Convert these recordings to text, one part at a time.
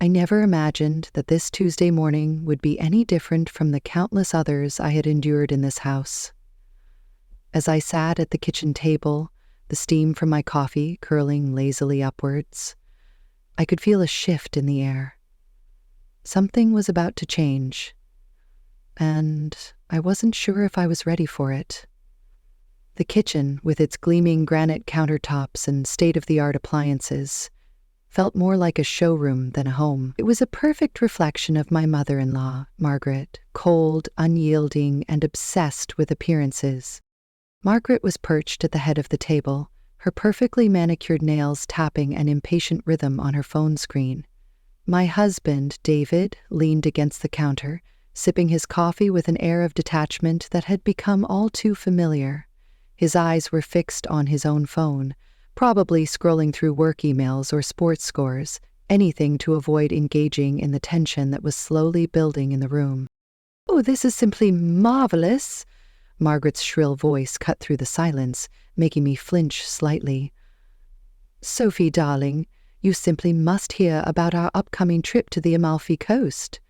I never imagined that this Tuesday morning would be any different from the countless others I had endured in this house. As I sat at the kitchen table, the steam from my coffee curling lazily upwards, I could feel a shift in the air. Something was about to change, and I wasn't sure if I was ready for it. The kitchen, with its gleaming granite countertops and state-of-the-art appliances, felt more like a showroom than a home. It was a perfect reflection of my mother-in-law, Margaret, cold, unyielding, and obsessed with appearances. Margaret was perched at the head of the table, her perfectly manicured nails tapping an impatient rhythm on her phone screen. My husband, David, leaned against the counter, sipping his coffee with an air of detachment that had become all too familiar. His eyes were fixed on his own phone, probably scrolling through work emails or sports scores, anything to avoid engaging in the tension that was slowly building in the room. "Oh, this is simply marvelous!" Margaret's shrill voice cut through the silence, making me flinch slightly. "Sophie, darling, you simply must hear about our upcoming trip to the Amalfi Coast."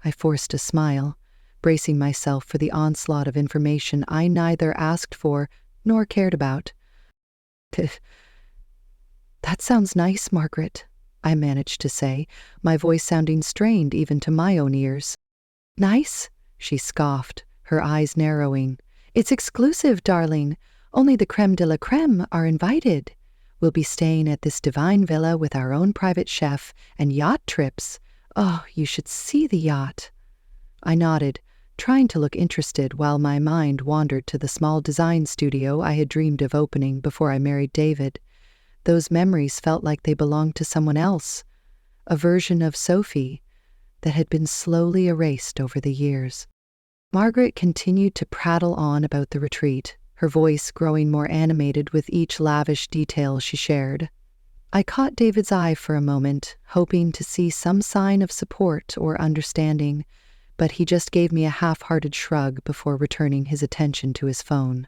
I forced a smile, bracing myself for the onslaught of information I neither asked for nor cared about. "That sounds nice, Margaret," I managed to say, my voice sounding strained even to my own ears. "Nice?" she scoffed, her eyes narrowing. "It's exclusive, darling. Only the creme de la creme are invited. We'll be staying at this divine villa with our own private chef and yacht trips. Oh, you should see the yacht." I nodded, trying to look interested while my mind wandered to the small design studio I had dreamed of opening before I married David. Those memories felt like they belonged to someone else, a version of Sophie that had been slowly erased over the years. Margaret continued to prattle on about the retreat, her voice growing more animated with each lavish detail she shared. I caught David's eye for a moment, hoping to see some sign of support or understanding, but he just gave me a half-hearted shrug before returning his attention to his phone.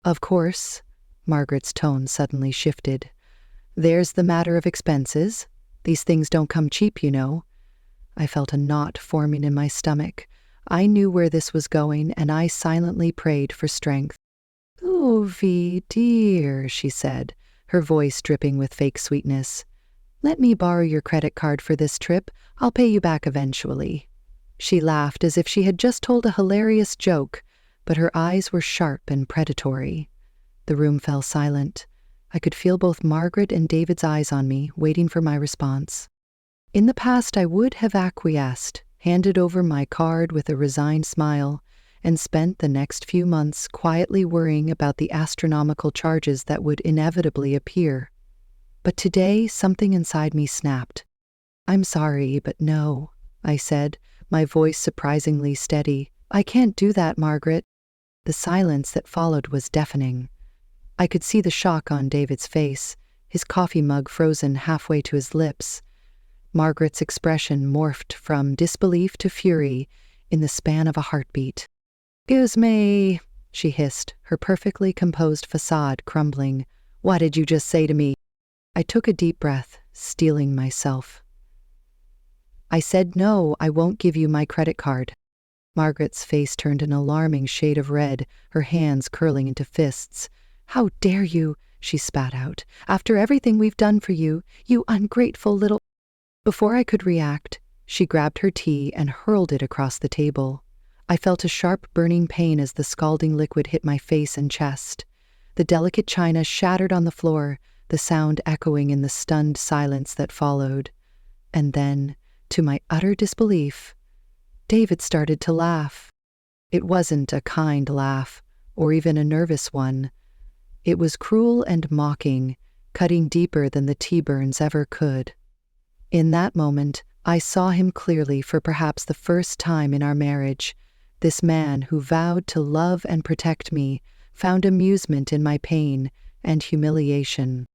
"Of course," Margaret's tone suddenly shifted. "There's the matter of expenses. These things don't come cheap, you know." I felt a knot forming in my stomach. I knew where this was going, and I silently prayed for strength. "Ovi, dear," she said, her voice dripping with fake sweetness. "Let me borrow your credit card for this trip. I'll pay you back eventually." She laughed as if she had just told a hilarious joke, but her eyes were sharp and predatory. The room fell silent. I could feel both Margaret and David's eyes on me, waiting for my response. In the past, I would have acquiesced, handed over my card with a resigned smile, and spent the next few months quietly worrying about the astronomical charges that would inevitably appear. But today, something inside me snapped. "I'm sorry, but no," I said, my voice surprisingly steady. "I can't do that, Margaret." The silence that followed was deafening. I could see the shock on David's face, his coffee mug frozen halfway to his lips. Margaret's expression morphed from disbelief to fury in the span of a heartbeat. "Excuse me," she hissed, her perfectly composed facade crumbling. "What did you just say to me?" I took a deep breath, steeling myself. "I said no, I won't give you my credit card." Margaret's face turned an alarming shade of red, her hands curling into fists. "How dare you?" she spat out. "After everything we've done for you, you ungrateful little—" Before I could react, she grabbed her tea and hurled it across the table. I felt a sharp burning pain as the scalding liquid hit my face and chest. The delicate china shattered on the floor, the sound echoing in the stunned silence that followed. And then, to my utter disbelief, David started to laugh. It wasn't a kind laugh, or even a nervous one. It was cruel and mocking, cutting deeper than the tea burns ever could. In that moment, I saw him clearly for perhaps the first time in our marriage. This man who vowed to love and protect me found amusement in my pain and humiliation.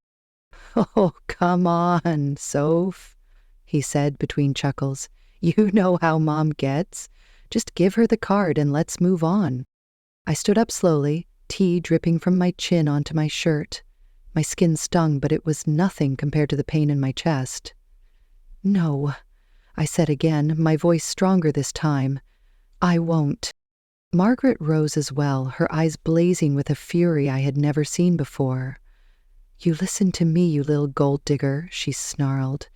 "Oh, come on, Soph," he said between chuckles. "You know how Mom gets. Just give her the card and let's move on." I stood up slowly, tea dripping from my chin onto my shirt. My skin stung, but it was nothing compared to the pain in my chest. No, I said again, my voice stronger this time. I won't. Margaret rose as well, her eyes blazing with a fury I had never seen before. You listen to me, you little gold digger, she snarled.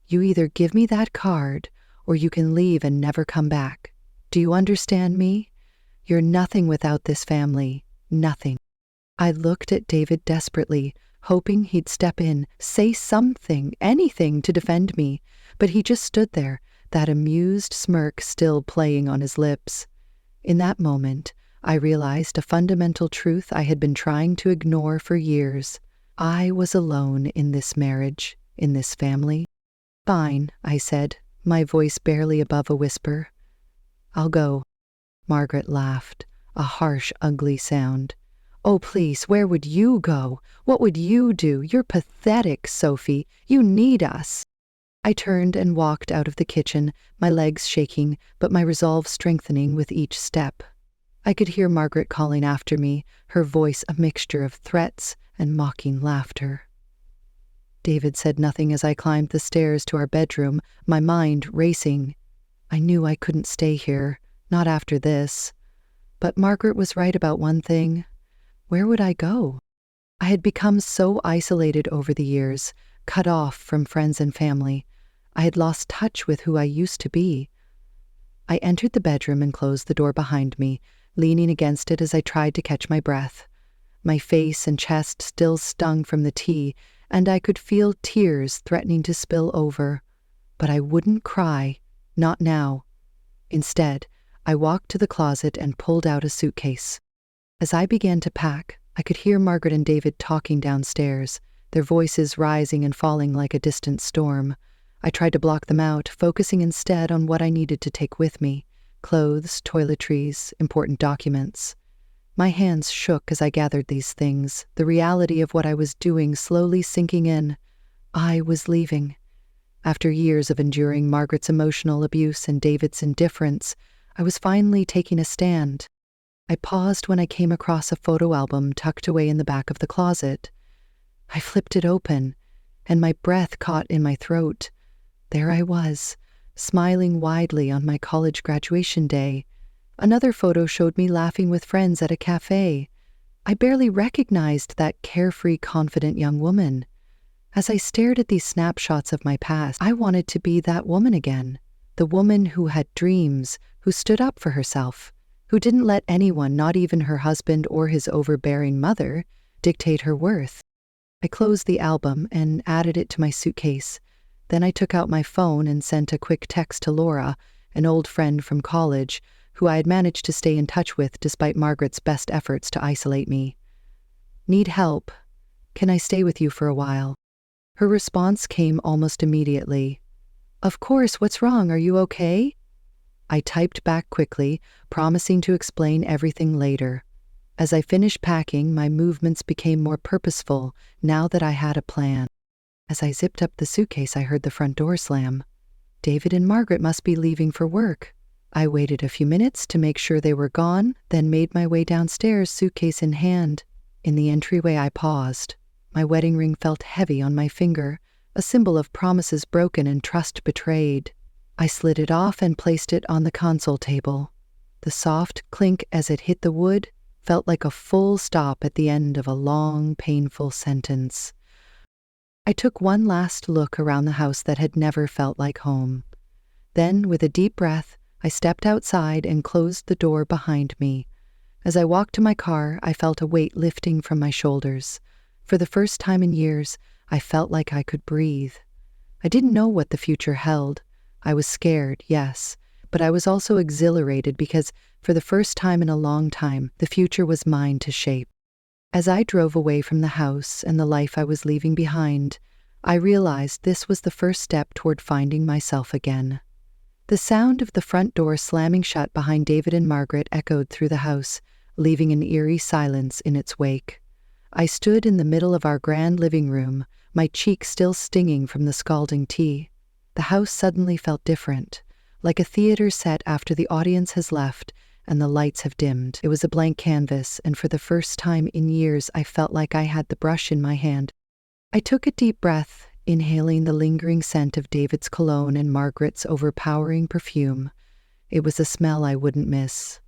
You either give me that card, or you can leave and never come back. Do you understand me? You're nothing without this family. Nothing. I looked at David desperately, hoping he'd step in, say something, anything to defend me, but he just stood there, that amused smirk still playing on his lips. In that moment, I realized a fundamental truth I had been trying to ignore for years. I was alone in this marriage, in this family. Fine, I said, my voice barely above a whisper. I'll go. Margaret laughed, a harsh, ugly sound. Oh, please, where would you go? What would you do? You're pathetic, Sophie. You need us. I turned and walked out of the kitchen, my legs shaking, but my resolve strengthening with each step. I could hear Margaret calling after me, her voice a mixture of threats and mocking laughter. David said nothing as I climbed the stairs to our bedroom, my mind racing. I knew I couldn't stay here, not after this. But Margaret was right about one thing. Where would I go? I had become so isolated over the years, cut off from friends and family. I had lost touch with who I used to be. I entered the bedroom and closed the door behind me, leaning against it as I tried to catch my breath. My face and chest still stung from the tea, and I could feel tears threatening to spill over. But I wouldn't cry, not now. Instead, I walked to the closet and pulled out a suitcase. As I began to pack, I could hear Margaret and David talking downstairs, their voices rising and falling like a distant storm. I tried to block them out, focusing instead on what I needed to take with me: clothes, toiletries, important documents. My hands shook as I gathered these things, the reality of what I was doing slowly sinking in. I was leaving. After years of enduring Margaret's emotional abuse and David's indifference, I was finally taking a stand. I paused when I came across a photo album tucked away in the back of the closet. I flipped it open, and my breath caught in my throat. There I was, smiling widely on my college graduation day. Another photo showed me laughing with friends at a cafe. I barely recognized that carefree, confident young woman. As I stared at these snapshots of my past, I wanted to be that woman again. The woman who had dreams, who stood up for herself, who didn't let anyone, not even her husband or his overbearing mother, dictate her worth. I closed the album and added it to my suitcase. Then I took out my phone and sent a quick text to Laura, an old friend from college, who I had managed to stay in touch with despite Margaret's best efforts to isolate me. Need help? Can I stay with you for a while? Her response came almost immediately. Of course, what's wrong? Are you okay? I typed back quickly, promising to explain everything later. As I finished packing, my movements became more purposeful now that I had a plan. As I zipped up the suitcase, I heard the front door slam. David and Margaret must be leaving for work. I waited a few minutes to make sure they were gone, then made my way downstairs, suitcase in hand. In the entryway, I paused. My wedding ring felt heavy on my finger, a symbol of promises broken and trust betrayed. I slid it off and placed it on the console table. The soft clink as it hit the wood felt like a full stop at the end of a long, painful sentence. I took one last look around the house that had never felt like home. Then, with a deep breath, I stepped outside and closed the door behind me. As I walked to my car, I felt a weight lifting from my shoulders. For the first time in years, I felt like I could breathe. I didn't know what the future held. I was scared, yes, but I was also exhilarated because, for the first time in a long time, the future was mine to shape. As I drove away from the house and the life I was leaving behind, I realized this was the first step toward finding myself again. The sound of the front door slamming shut behind David and Margaret echoed through the house, leaving an eerie silence in its wake. I stood in the middle of our grand living room, my cheek still stinging from the scalding tea. The house suddenly felt different, like a theater set after the audience has left and the lights have dimmed. It was a blank canvas, and for the first time in years I felt like I had the brush in my hand. I took a deep breath, inhaling the lingering scent of David's cologne and Margaret's overpowering perfume. It was a smell I wouldn't miss.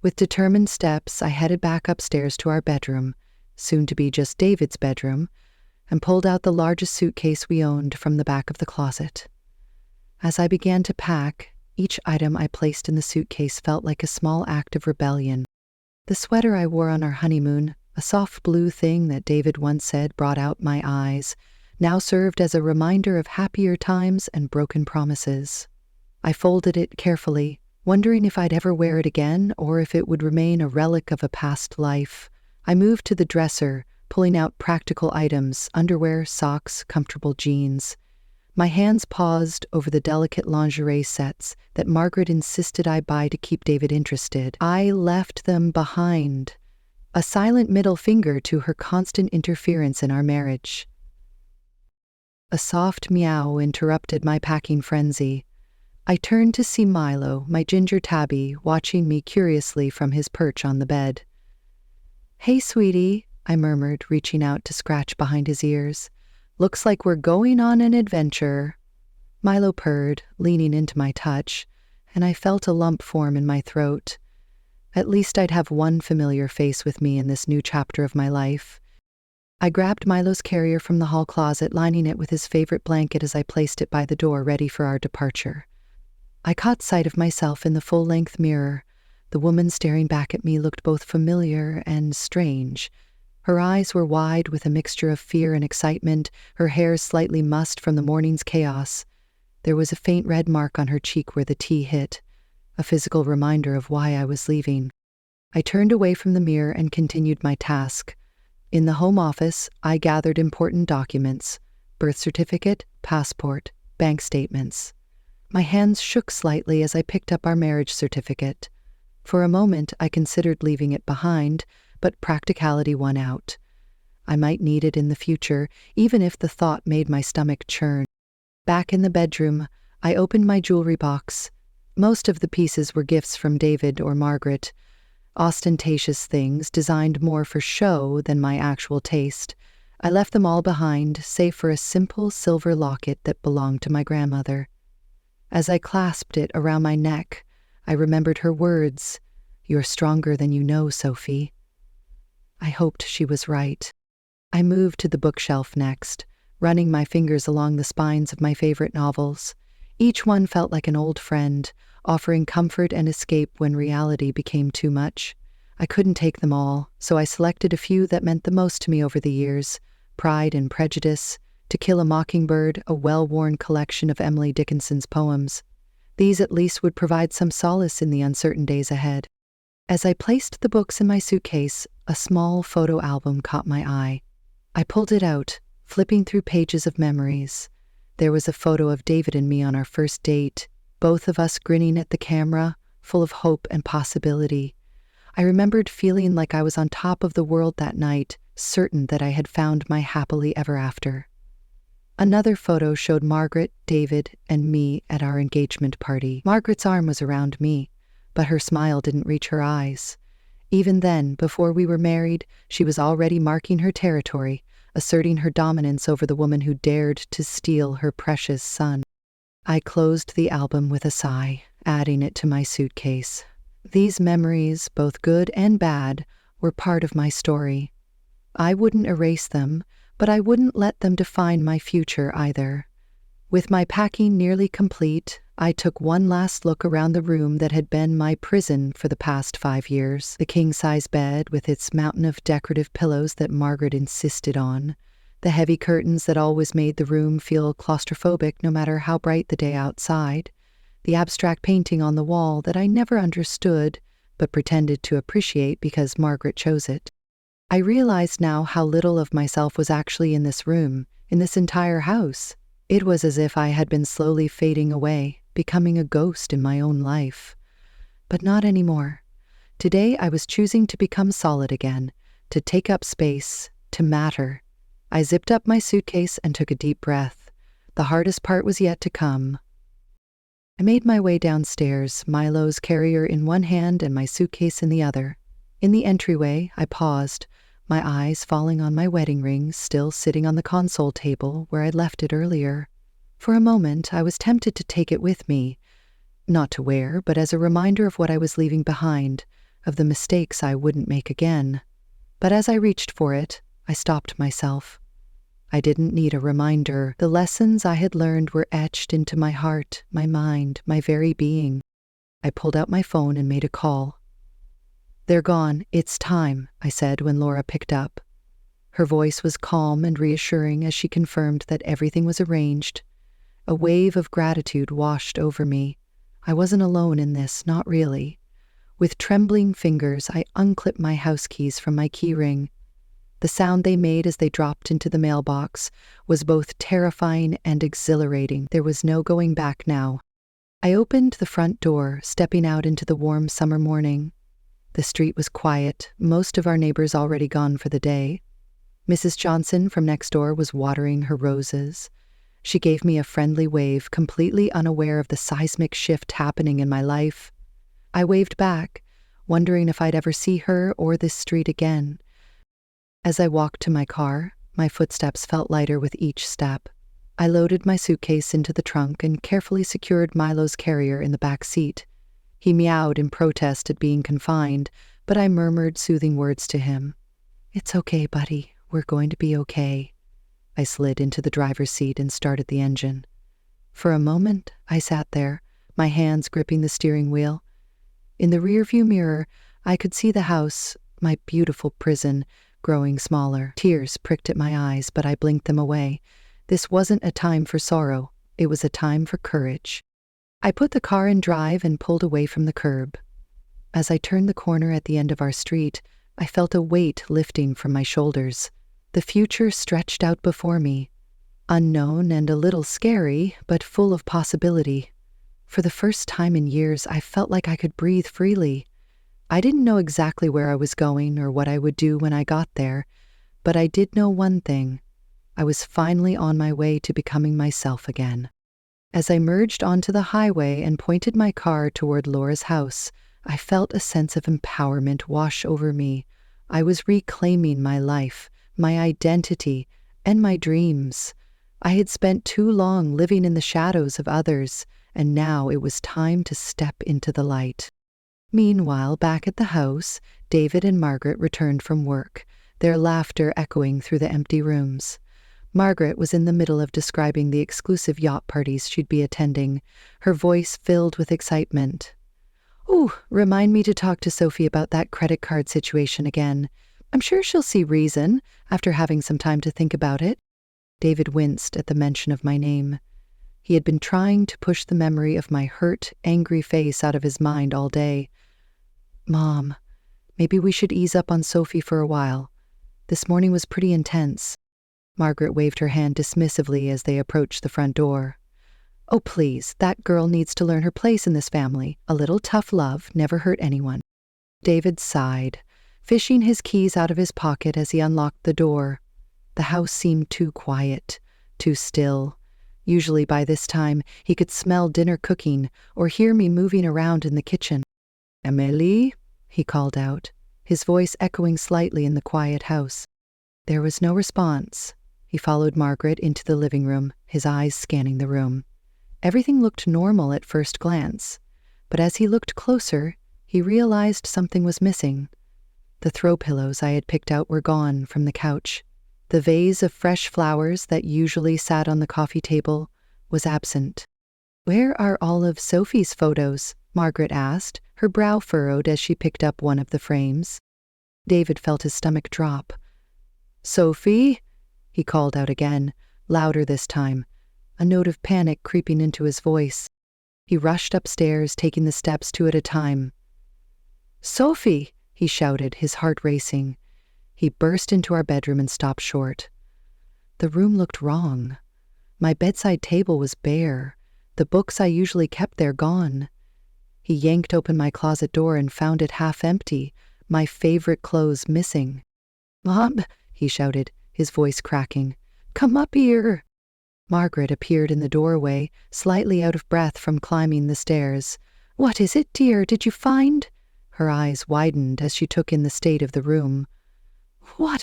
With determined steps, I headed back upstairs to our bedroom, soon to be just David's bedroom, and pulled out the largest suitcase we owned from the back of the closet. As I began to pack, each item I placed in the suitcase felt like a small act of rebellion. The sweater I wore on our honeymoon, a soft blue thing that David once said brought out my eyes, now served as a reminder of happier times and broken promises. I folded it carefully, wondering if I'd ever wear it again or if it would remain a relic of a past life. I moved to the dresser, pulling out practical items, underwear, socks, comfortable jeans. My hands paused over the delicate lingerie sets that Margaret insisted I buy to keep David interested. I left them behind, a silent middle finger to her constant interference in our marriage. A soft meow interrupted my packing frenzy. I turned to see Milo, my ginger tabby, watching me curiously from his perch on the bed. "Hey, sweetie," I murmured, reaching out to scratch behind his ears. "Looks like we're going on an adventure." Milo purred, leaning into my touch, and I felt a lump form in my throat. At least I'd have one familiar face with me in this new chapter of my life. I grabbed Milo's carrier from the hall closet, lining it with his favorite blanket as I placed it by the door, ready for our departure. I caught sight of myself in the full-length mirror. The woman staring back at me looked both familiar and strange. Her eyes were wide with a mixture of fear and excitement, her hair slightly mussed from the morning's chaos. There was a faint red mark on her cheek where the T hit, a physical reminder of why I was leaving. I turned away from the mirror and continued my task. In the home office, I gathered important documents: birth certificate, passport, bank statements. My hands shook slightly as I picked up our marriage certificate. For a moment, I considered leaving it behind, but practicality won out. I might need it in the future, even if the thought made my stomach churn. Back in the bedroom, I opened my jewelry box. Most of the pieces were gifts from David or Margaret, ostentatious things designed more for show than my actual taste. I left them all behind, save for a simple silver locket that belonged to my grandmother. As I clasped it around my neck, I remembered her words, "You're stronger than you know, Sophie." I hoped she was right. I moved to the bookshelf next, running my fingers along the spines of my favorite novels. Each one felt like an old friend, offering comfort and escape when reality became too much. I couldn't take them all, so I selected a few that meant the most to me over the years: Pride and Prejudice, To Kill a Mockingbird, a well-worn collection of Emily Dickinson's poems. These at least would provide some solace in the uncertain days ahead. As I placed the books in my suitcase, a small photo album caught my eye. I pulled it out, flipping through pages of memories. There was a photo of David and me on our first date, both of us grinning at the camera, full of hope and possibility. I remembered feeling like I was on top of the world that night, certain that I had found my happily ever after. Another photo showed Margaret, David, and me at our engagement party. Margaret's arm was around me, but her smile didn't reach her eyes. Even then, before we were married, she was already marking her territory, asserting her dominance over the woman who dared to steal her precious son. I closed the album with a sigh, adding it to my suitcase. These memories, both good and bad, were part of my story. I wouldn't erase them, but I wouldn't let them define my future either. With my packing nearly complete, I took one last look around the room that had been my prison for the past 5 years. The king-size bed with its mountain of decorative pillows that Margaret insisted on, the heavy curtains that always made the room feel claustrophobic no matter how bright the day outside, the abstract painting on the wall that I never understood but pretended to appreciate because Margaret chose it. I realized now how little of myself was actually in this room, in this entire house. It was as if I had been slowly fading away, becoming a ghost in my own life. But not anymore. Today I was choosing to become solid again, to take up space, to matter. I zipped up my suitcase and took a deep breath. The hardest part was yet to come. I made my way downstairs, Milo's carrier in one hand and my suitcase in the other. In the entryway, I paused, my eyes falling on my wedding ring still sitting on the console table where I'd left it earlier. For a moment, I was tempted to take it with me, not to wear, but as a reminder of what I was leaving behind, of the mistakes I wouldn't make again. But as I reached for it, I stopped myself. I didn't need a reminder. The lessons I had learned were etched into my heart, my mind, my very being. I pulled out my phone and made a call. "They're gone. It's time," I said when Laura picked up. Her voice was calm and reassuring as she confirmed that everything was arranged. A wave of gratitude washed over me. I wasn't alone in this, not really. With trembling fingers, I unclipped my house keys from my key ring. The sound they made as they dropped into the mailbox was both terrifying and exhilarating. There was no going back now. I opened the front door, stepping out into the warm summer morning. The street was quiet, most of our neighbors already gone for the day. Mrs. Johnson from next door was watering her roses. She gave me a friendly wave, completely unaware of the seismic shift happening in my life. I waved back, wondering if I'd ever see her or this street again. As I walked to my car, my footsteps felt lighter with each step. I loaded my suitcase into the trunk and carefully secured Milo's carrier in the back seat. He meowed in protest at being confined, but I murmured soothing words to him. "It's okay, buddy. We're going to be okay." I slid into the driver's seat and started the engine. For a moment, I sat there, my hands gripping the steering wheel. In the rearview mirror, I could see the house, my beautiful prison, growing smaller. Tears pricked at my eyes, but I blinked them away. This wasn't a time for sorrow. It was a time for courage. I put the car in drive and pulled away from the curb. As I turned the corner at the end of our street, I felt a weight lifting from my shoulders. The future stretched out before me, unknown and a little scary, but full of possibility. For the first time in years, I felt like I could breathe freely. I didn't know exactly where I was going or what I would do when I got there, but I did know one thing. I was finally on my way to becoming myself again. As I merged onto the highway and pointed my car toward Laura's house, I felt a sense of empowerment wash over me. I was reclaiming my life, my identity, and my dreams. I had spent too long living in the shadows of others, and now it was time to step into the light. Meanwhile, back at the house, David and Margaret returned from work, their laughter echoing through the empty rooms. Margaret was in the middle of describing the exclusive yacht parties she'd be attending, her voice filled with excitement. "Ooh, remind me to talk to Sophie about that credit card situation again. I'm sure she'll see reason after having some time to think about it." David winced at the mention of my name. He had been trying to push the memory of my hurt, angry face out of his mind all day. "Mom, maybe we should ease up on Sophie for a while. This morning was pretty intense." Margaret waved her hand dismissively as they approached the front door. "Oh, please, that girl needs to learn her place in this family. A little tough love never hurt anyone." David sighed, fishing his keys out of his pocket as he unlocked the door. The house seemed too quiet, too still. Usually by this time, he could smell dinner cooking or hear me moving around in the kitchen. "Amélie?" he called out, his voice echoing slightly in the quiet house. There was no response. He followed Margaret into the living room, his eyes scanning the room. Everything looked normal at first glance, but as he looked closer, he realized something was missing. The throw pillows I had picked out were gone from the couch. The vase of fresh flowers that usually sat on the coffee table was absent. "Where are all of Sophie's photos?" Margaret asked, her brow furrowed as she picked up one of the frames. David felt his stomach drop. "Sophie?" he called out again, louder this time, a note of panic creeping into his voice. He rushed upstairs, taking the steps two at a time. "Sophie!" he shouted, his heart racing. He burst into our bedroom and stopped short. The room looked wrong. My bedside table was bare, the books I usually kept there gone. He yanked open my closet door and found it half empty, my favorite clothes missing. "Mom!" he shouted, his voice cracking. "Come up here!" Margaret appeared in the doorway, slightly out of breath from climbing the stairs. "What is it, dear? Did you find—" Her eyes widened as she took in the state of the room. What?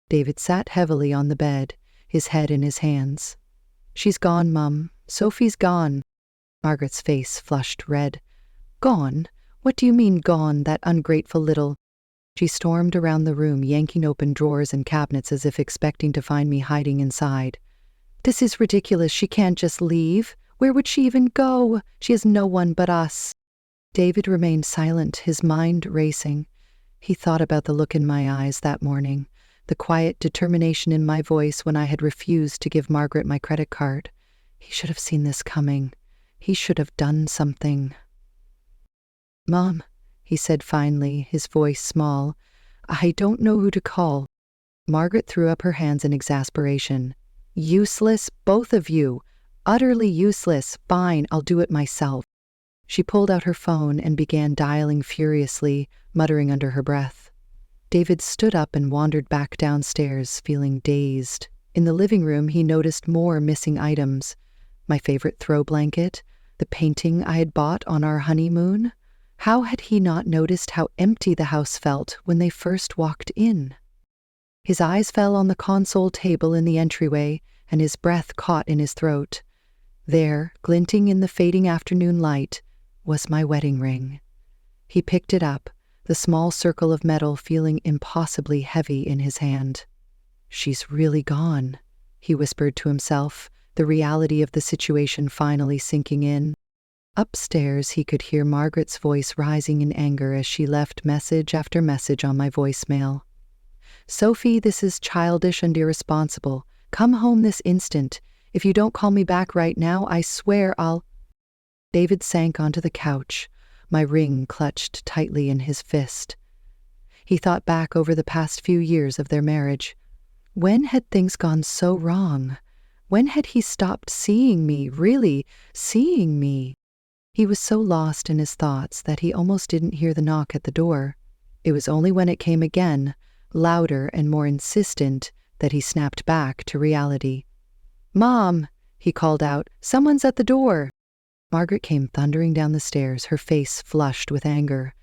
David sat heavily on the bed, his head in his hands. She's gone, Mum. Sophie's gone. Margaret's face flushed red. Gone? What do you mean gone, that ungrateful little... She stormed around the room, yanking open drawers and cabinets as if expecting to find me hiding inside. This is ridiculous. She can't just leave. Where would she even go? She has no one but us. David remained silent, his mind racing. He thought about the look in my eyes that morning, the quiet determination in my voice when I had refused to give Margaret my credit card. He should have seen this coming. He should have done something. Mom, he said finally, his voice small, I don't know who to call. Margaret threw up her hands in exasperation. Useless, both of you. Utterly useless. Fine, I'll do it myself. She pulled out her phone and began dialing furiously, muttering under her breath. David stood up and wandered back downstairs, feeling dazed. In the living room, he noticed more missing items. My favorite throw blanket, the painting I had bought on our honeymoon. How had he not noticed how empty the house felt when they first walked in? His eyes fell on the console table in the entryway, and his breath caught in his throat. There, glinting in the fading afternoon light, was my wedding ring. He picked it up, the small circle of metal feeling impossibly heavy in his hand. She's really gone, he whispered to himself, the reality of the situation finally sinking in. Upstairs, he could hear Margaret's voice rising in anger as she left message after message on my voicemail. Sophie, this is childish and irresponsible. Come home this instant. If you don't call me back right now, I swear I'll... David sank onto the couch, my ring clutched tightly in his fist. He thought back over the past few years of their marriage. When had things gone so wrong? When had he stopped seeing me, really seeing me? He was so lost in his thoughts that he almost didn't hear the knock at the door. It was only when it came again, louder and more insistent, that he snapped back to reality. Mom, he called out, someone's at the door. Margaret came thundering down the stairs, her face flushed with anger.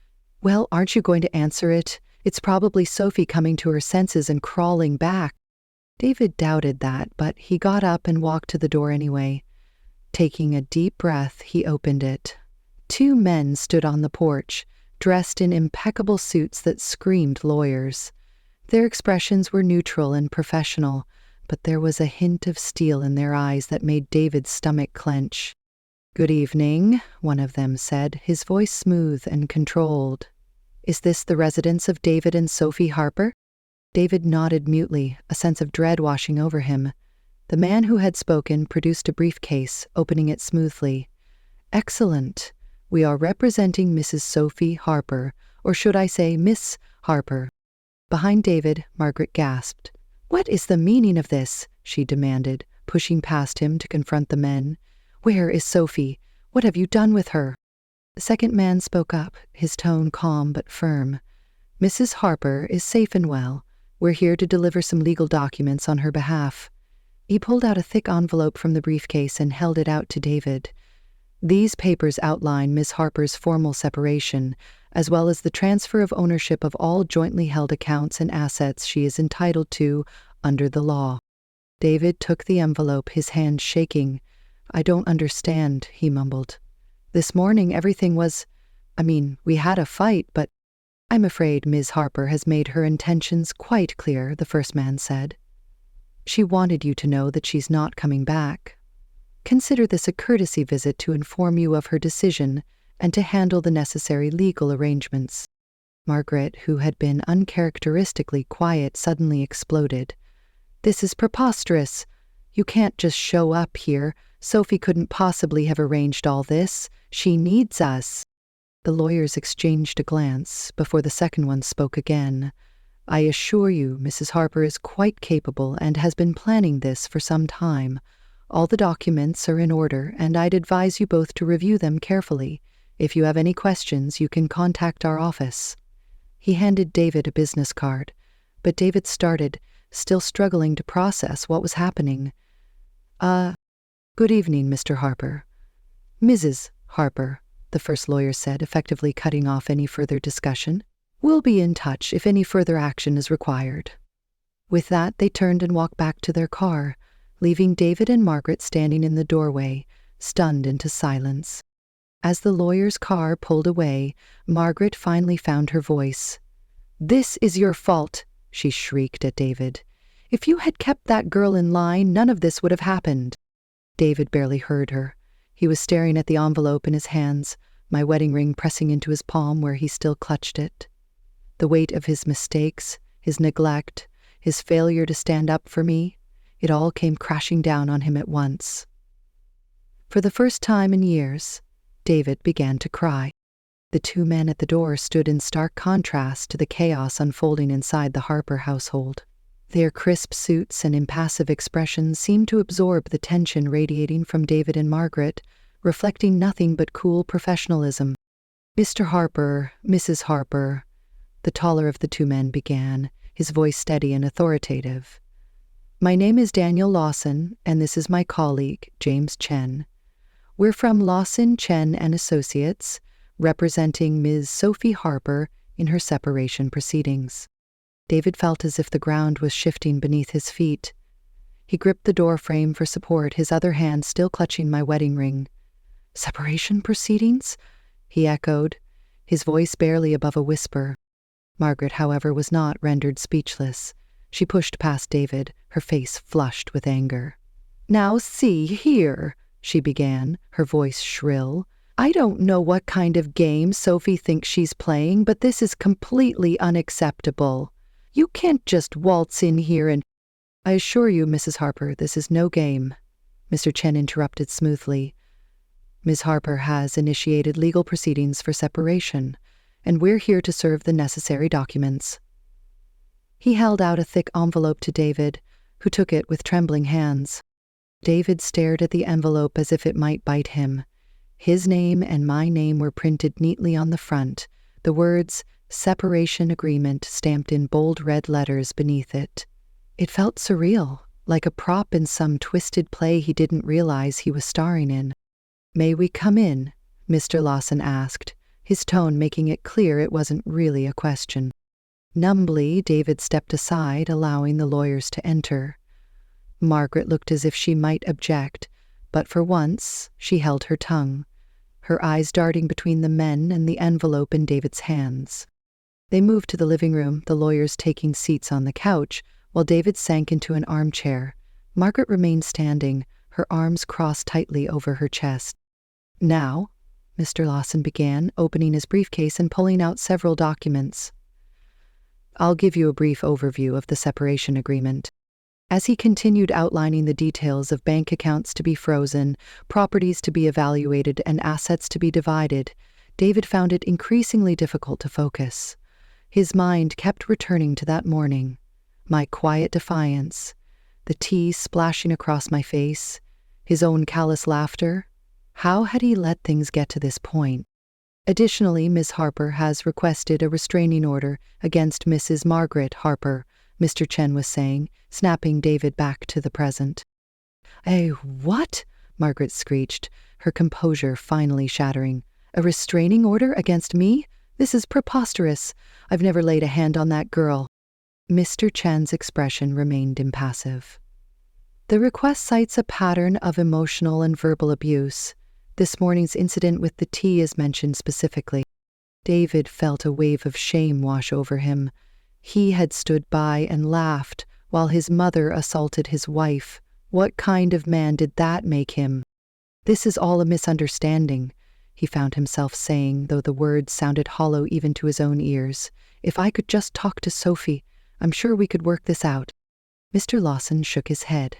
Well, aren't you going to answer it? It's probably Sophie coming to her senses and crawling back. David doubted that, but he got up and walked to the door anyway. Taking a deep breath, he opened it. Two men stood on the porch, dressed in impeccable suits that screamed lawyers. Their expressions were neutral and professional, but there was a hint of steel in their eyes that made David's stomach clench. Good evening, one of them said, his voice smooth and controlled. Is this the residence of David and Sophie Harper? David nodded mutely, a sense of dread washing over him. The man who had spoken produced a briefcase, opening it smoothly. Excellent. We are representing Mrs. Sophie Harper, or should I say Miss Harper. Behind David, Margaret gasped. What is the meaning of this? She demanded, pushing past him to confront the men. Where is Sophie? What have you done with her? The second man spoke up, his tone calm but firm. Mrs. Harper is safe and well. We're here to deliver some legal documents on her behalf. He pulled out a thick envelope from the briefcase and held it out to David. These papers outline Miss Harper's formal separation, as well as the transfer of ownership of all jointly held accounts and assets she is entitled to under the law. David took the envelope, his hand shaking. I don't understand, he mumbled. This morning everything was... we had a fight, but... I'm afraid Ms. Harper has made her intentions quite clear, the first man said. She wanted you to know that she's not coming back. Consider this a courtesy visit to inform you of her decision and to handle the necessary legal arrangements. Margaret, who had been uncharacteristically quiet, suddenly exploded. This is preposterous. You can't just show up here. Sophie couldn't possibly have arranged all this. She needs us. The lawyers exchanged a glance before the second one spoke again. I assure you, Mrs. Harper is quite capable and has been planning this for some time. All the documents are in order, and I'd advise you both to review them carefully. If you have any questions, you can contact our office. He handed David a business card, but David started, still struggling to process what was happening. Good evening, Mr. Harper. Mrs. Harper, the first lawyer said, effectively cutting off any further discussion. We'll be in touch if any further action is required." With that, they turned and walked back to their car, leaving David and Margaret standing in the doorway, stunned into silence. As the lawyer's car pulled away, Margaret finally found her voice. "This is your fault," she shrieked at David. "If you had kept that girl in line, none of this would have happened." David barely heard her. He was staring at the envelope in his hands, my wedding ring pressing into his palm where he still clutched it. The weight of his mistakes, his neglect, his failure to stand up for me, it all came crashing down on him at once. For the first time in years, David began to cry. The two men at the door stood in stark contrast to the chaos unfolding inside the Harper household. Their crisp suits and impassive expressions seemed to absorb the tension radiating from David and Margaret, reflecting nothing but cool professionalism. "Mr. Harper, Mrs. Harper," the taller of the two men began, his voice steady and authoritative. "My name is Daniel Lawson, and this is my colleague, James Chen. We're from Lawson, Chen and Associates, representing Ms. Sophie Harper in her separation proceedings." David felt as if the ground was shifting beneath his feet. He gripped the door frame for support, his other hand still clutching my wedding ring. "Separation proceedings?" he echoed, his voice barely above a whisper. Margaret, however, was not rendered speechless. She pushed past David, her face flushed with anger. "Now see here," she began, her voice shrill. "I don't know what kind of game Sophie thinks she's playing, but this is completely unacceptable. You can't just waltz in here and—" "I assure you, Mrs. Harper, this is no game," Mr. Chen interrupted smoothly. "Ms. Harper has initiated legal proceedings for separation, and we're here to serve the necessary documents." He held out a thick envelope to David, who took it with trembling hands. David stared at the envelope as if it might bite him. His name and my name were printed neatly on the front, the words "Separation Agreement" stamped in bold red letters beneath it. It felt surreal, like a prop in some twisted play he didn't realize he was starring in. "May we come in?" Mr. Lawson asked, his tone making it clear it wasn't really a question. Numbly, David stepped aside, allowing the lawyers to enter. Margaret looked as if she might object, but for once she held her tongue, her eyes darting between the men and the envelope in David's hands. They moved to the living room, the lawyers taking seats on the couch, while David sank into an armchair. Margaret remained standing, her arms crossed tightly over her chest. "Now," Mr. Lawson began, opening his briefcase and pulling out several documents. "I'll give you a brief overview of the separation agreement." As he continued outlining the details of bank accounts to be frozen, properties to be evaluated, and assets to be divided, David found it increasingly difficult to focus. His mind kept returning to that morning, my quiet defiance, the tea splashing across my face, his own callous laughter. How had he let things get to this point? Additionally, Miss Harper has requested a restraining order against Mrs. Margaret Harper, Mr. Chen was saying, snapping David back to the present. What?" Margaret screeched, her composure finally shattering. "A restraining order against me? This is preposterous. I've never laid a hand on that girl." Mr. Chen's expression remained impassive. "The request cites a pattern of emotional and verbal abuse. This morning's incident with the tea is mentioned specifically." David felt a wave of shame wash over him. He had stood by and laughed while his mother assaulted his wife. What kind of man did that make him? "This is all a misunderstanding," he found himself saying, though the words sounded hollow even to his own ears. "If I could just talk to Sophie, I'm sure we could work this out." Mr. Lawson shook his head.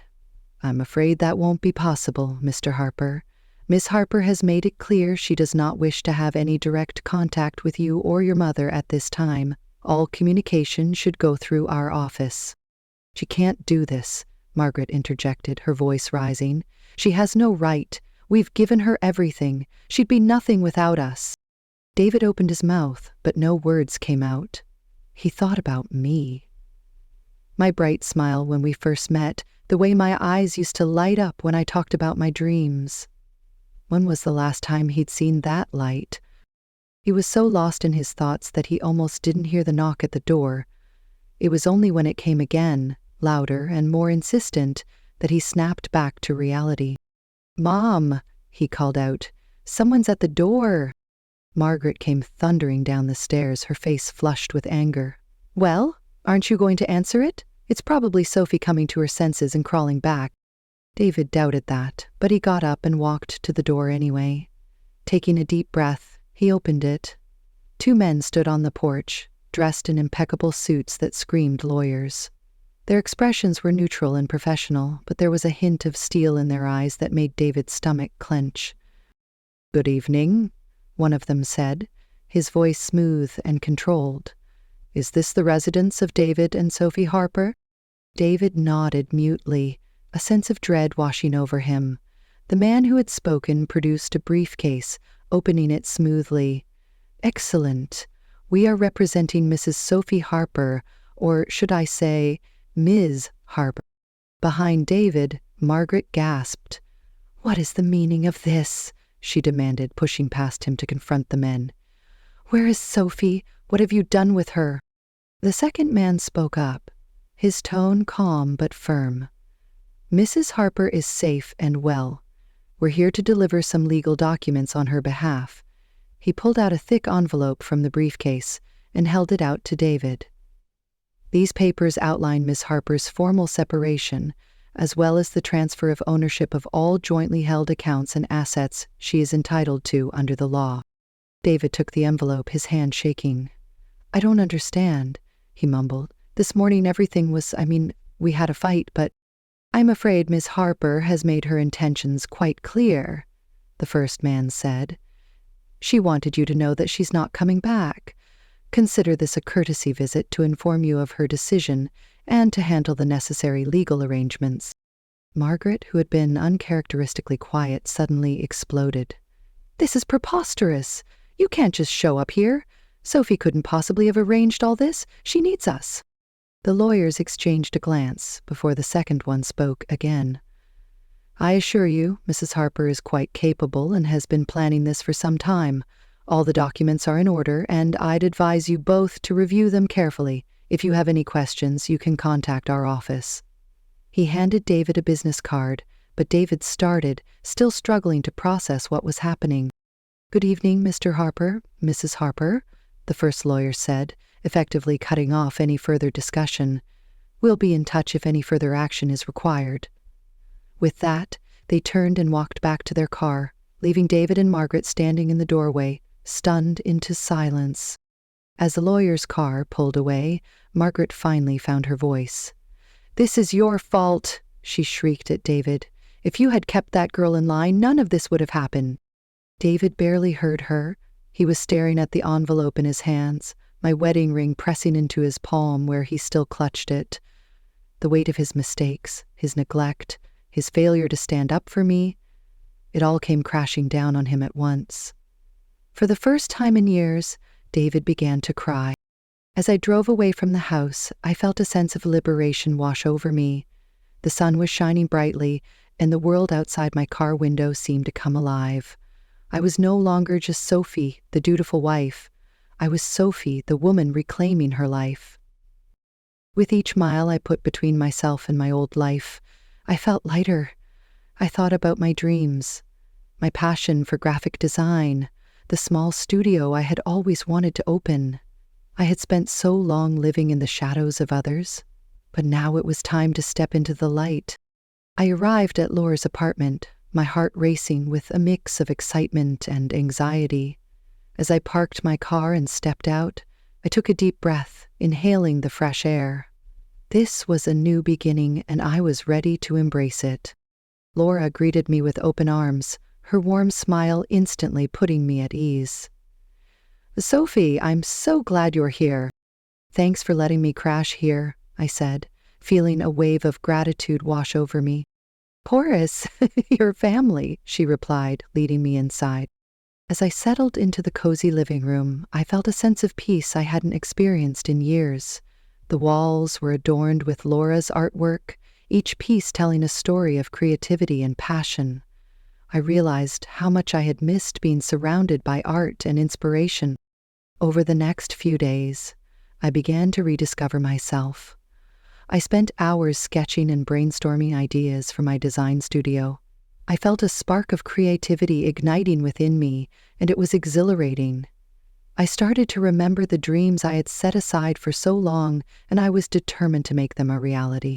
"I'm afraid that won't be possible, Mr. Harper. Miss Harper has made it clear she does not wish to have any direct contact with you or your mother at this time. All communication should go through our office." "She can't do this," Margaret interjected, her voice rising. "She has no right. We've given her everything. She'd be nothing without us." David opened his mouth, but no words came out. He thought about me. My bright smile when we first met, the way my eyes used to light up when I talked about my dreams. When was the last time he'd seen that light? He was so lost in his thoughts that he almost didn't hear the knock at the door. It was only when it came again, louder and more insistent, that he snapped back to reality. "Mom," he called out, "someone's at the door." Margaret came thundering down the stairs, her face flushed with anger. "Well, aren't you going to answer it? It's probably Sophie coming to her senses and crawling back." David doubted that, but he got up and walked to the door anyway. Taking a deep breath, he opened it. Two men stood on the porch, dressed in impeccable suits that screamed lawyers. Their expressions were neutral and professional, but there was a hint of steel in their eyes that made David's stomach clench. "Good evening," one of them said, his voice smooth and controlled. "Is this the residence of David and Sophie Harper?" David nodded mutely, a sense of dread washing over him. The man who had spoken produced a briefcase, opening it smoothly. "Excellent. We are representing Mrs. Sophie Harper, or should I say, Ms. Harper." Behind David, Margaret gasped. "What is the meaning of this?" she demanded, pushing past him to confront the men. "Where is Sophie? What have you done with her?" The second man spoke up, his tone calm but firm. "Mrs. Harper is safe and well. We're here to deliver some legal documents on her behalf." He pulled out a thick envelope from the briefcase and held it out to David. "These papers outline Miss Harper's formal separation, as well as the transfer of ownership of all jointly held accounts and assets she is entitled to under the law." David took the envelope, his hand shaking. "I don't understand," he mumbled. "This morning everything was, we had a fight, but—" "I'm afraid Miss Harper has made her intentions quite clear," the first man said. "She wanted you to know that she's not coming back. Consider this a courtesy visit to inform you of her decision and to handle the necessary legal arrangements." Margaret, who had been uncharacteristically quiet, suddenly exploded. "This is preposterous. You can't just show up here. Sophie couldn't possibly have arranged all this. She needs us." The lawyers exchanged a glance before the second one spoke again. "I assure you, Mrs. Harper is quite capable and has been planning this for some time. All the documents are in order, and I'd advise you both to review them carefully. If you have any questions, you can contact our office." He handed David a business card, but David started, still struggling to process what was happening. "Good evening, Mr. Harper, Mrs. Harper," the first lawyer said, effectively cutting off any further discussion. "We'll be in touch if any further action is required." With that, they turned and walked back to their car, leaving David and Margaret standing in the doorway, stunned into silence. As the lawyer's car pulled away, Margaret finally found her voice. "This is your fault," she shrieked at David. "If you had kept that girl in line, none of this would have happened." David barely heard her. He was staring at the envelope in his hands, my wedding ring pressing into his palm where he still clutched it. The weight of his mistakes, his neglect, his failure to stand up for me, it all came crashing down on him at once. For the first time in years, David began to cry. As I drove away from the house, I felt a sense of liberation wash over me. The sun was shining brightly, and the world outside my car window seemed to come alive. I was no longer just Sophie, the dutiful wife. I was Sophie, the woman reclaiming her life. With each mile I put between myself and my old life, I felt lighter. I thought about my dreams, my passion for graphic design, the small studio I had always wanted to open. I had spent so long living in the shadows of others, but now it was time to step into the light. I arrived at Laura's apartment, my heart racing with a mix of excitement and anxiety. As I parked my car and stepped out, I took a deep breath, inhaling the fresh air. This was a new beginning, and I was ready to embrace it. Laura greeted me with open arms, her warm smile instantly putting me at ease. "Sophie, I'm so glad you're here." "Thanks for letting me crash here," I said, feeling a wave of gratitude wash over me. "Porous, your family," she replied, leading me inside. As I settled into the cozy living room, I felt a sense of peace I hadn't experienced in years. The walls were adorned with Laura's artwork, each piece telling a story of creativity and passion. I realized how much I had missed being surrounded by art and inspiration. Over the next few days, I began to rediscover myself. I spent hours sketching and brainstorming ideas for my design studio. I felt a spark of creativity igniting within me, and it was exhilarating. I started to remember the dreams I had set aside for so long, and I was determined to make them a reality.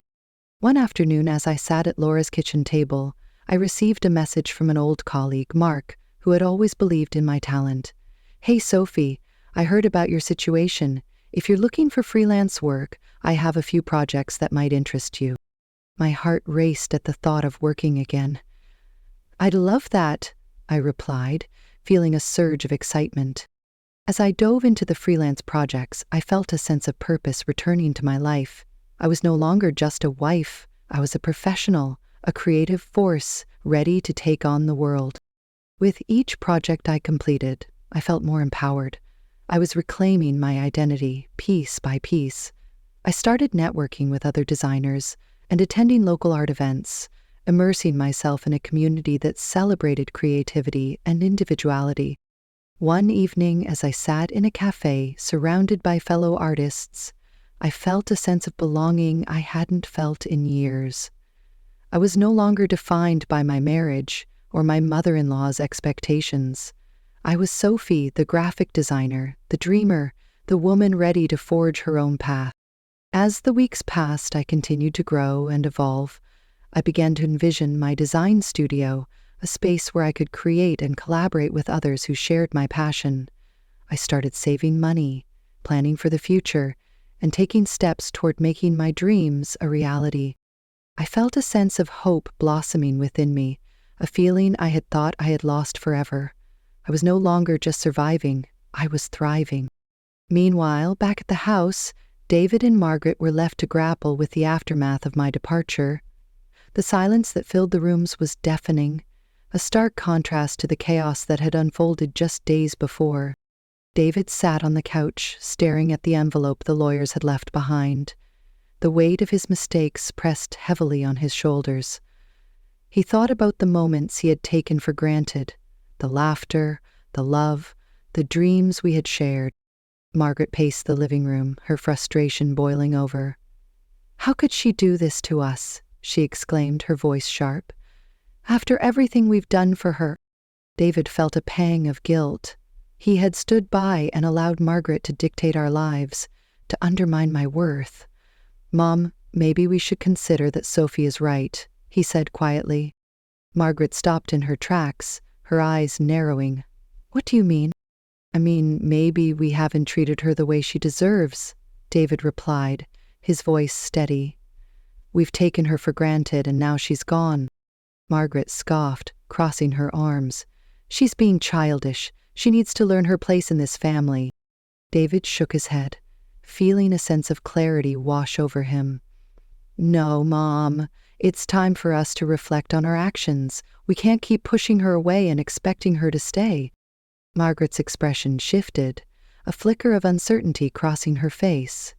One afternoon, as I sat at Laura's kitchen table, I received a message from an old colleague, Mark, who had always believed in my talent. "Hey Sophie, I heard about your situation. If you're looking for freelance work, I have a few projects that might interest you." My heart raced at the thought of working again. "I'd love that," I replied, feeling a surge of excitement. As I dove into the freelance projects, I felt a sense of purpose returning to my life. I was no longer just a wife, I was a professional, a creative force, ready to take on the world. With each project I completed, I felt more empowered. I was reclaiming my identity, piece by piece. I started networking with other designers and attending local art events, immersing myself in a community that celebrated creativity and individuality. One evening, as I sat in a cafe surrounded by fellow artists, I felt a sense of belonging I hadn't felt in years. I was no longer defined by my marriage or my mother-in-law's expectations. I was Sophie, the graphic designer, the dreamer, the woman ready to forge her own path. As the weeks passed, I continued to grow and evolve. I began to envision my design studio, a space where I could create and collaborate with others who shared my passion. I started saving money, planning for the future, and taking steps toward making my dreams a reality. I felt a sense of hope blossoming within me, a feeling I had thought I had lost forever. I was no longer just surviving, I was thriving. Meanwhile, back at the house, David and Margaret were left to grapple with the aftermath of my departure. The silence that filled the rooms was deafening, a stark contrast to the chaos that had unfolded just days before. David sat on the couch, staring at the envelope the lawyers had left behind. The weight of his mistakes pressed heavily on his shoulders. He thought about the moments he had taken for granted, the laughter, the love, the dreams we had shared. Margaret paced the living room, her frustration boiling over. "How could she do this to us?" she exclaimed, her voice sharp. "After everything we've done for her." David felt a pang of guilt. He had stood by and allowed Margaret to dictate our lives, to undermine my worth. "Mom, maybe we should consider that Sophie is right," he said quietly. Margaret stopped in her tracks, her eyes narrowing. "What do you mean?" "I mean, maybe we haven't treated her the way she deserves," David replied, his voice steady. "We've taken her for granted and now she's gone." Margaret scoffed, crossing her arms. "She's being childish. She needs to learn her place in this family." David shook his head, feeling a sense of clarity wash over him. "No, Mom. It's time for us to reflect on our actions. We can't keep pushing her away and expecting her to stay." Margaret's expression shifted, a flicker of uncertainty crossing her face.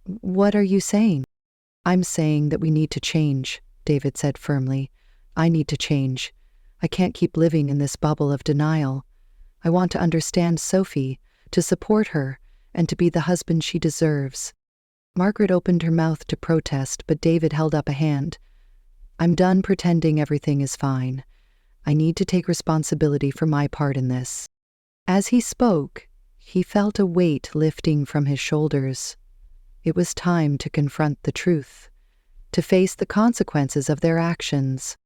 "What are you saying?" "I'm saying that we need to change," David said firmly. "I need to change. I can't keep living in this bubble of denial. I want to understand Sophie, to support her, and to be the husband she deserves." Margaret opened her mouth to protest, but David held up a hand. "I'm done pretending everything is fine. I need to take responsibility for my part in this." As he spoke, he felt a weight lifting from his shoulders. It was time to confront the truth, to face the consequences of their actions.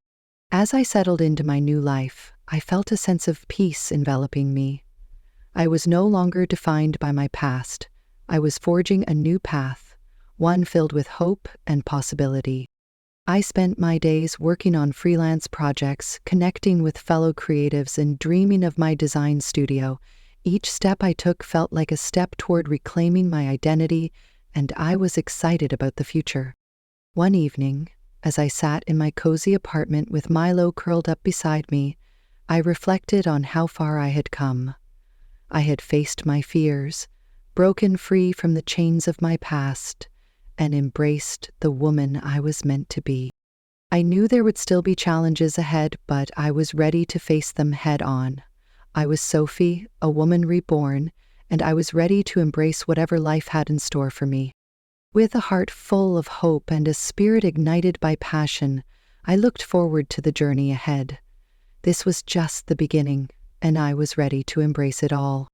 As I settled into my new life, I felt a sense of peace enveloping me. I was no longer defined by my past. I was forging a new path, one filled with hope and possibility. I spent my days working on freelance projects, connecting with fellow creatives, and dreaming of my design studio. Each step I took felt like a step toward reclaiming my identity, and I was excited about the future. One evening, as I sat in my cozy apartment with Milo curled up beside me, I reflected on how far I had come. I had faced my fears, broken free from the chains of my past, and embraced the woman I was meant to be. I knew there would still be challenges ahead, but I was ready to face them head on. I was Sophie, a woman reborn, and I was ready to embrace whatever life had in store for me. With a heart full of hope and a spirit ignited by passion, I looked forward to the journey ahead. This was just the beginning, and I was ready to embrace it all.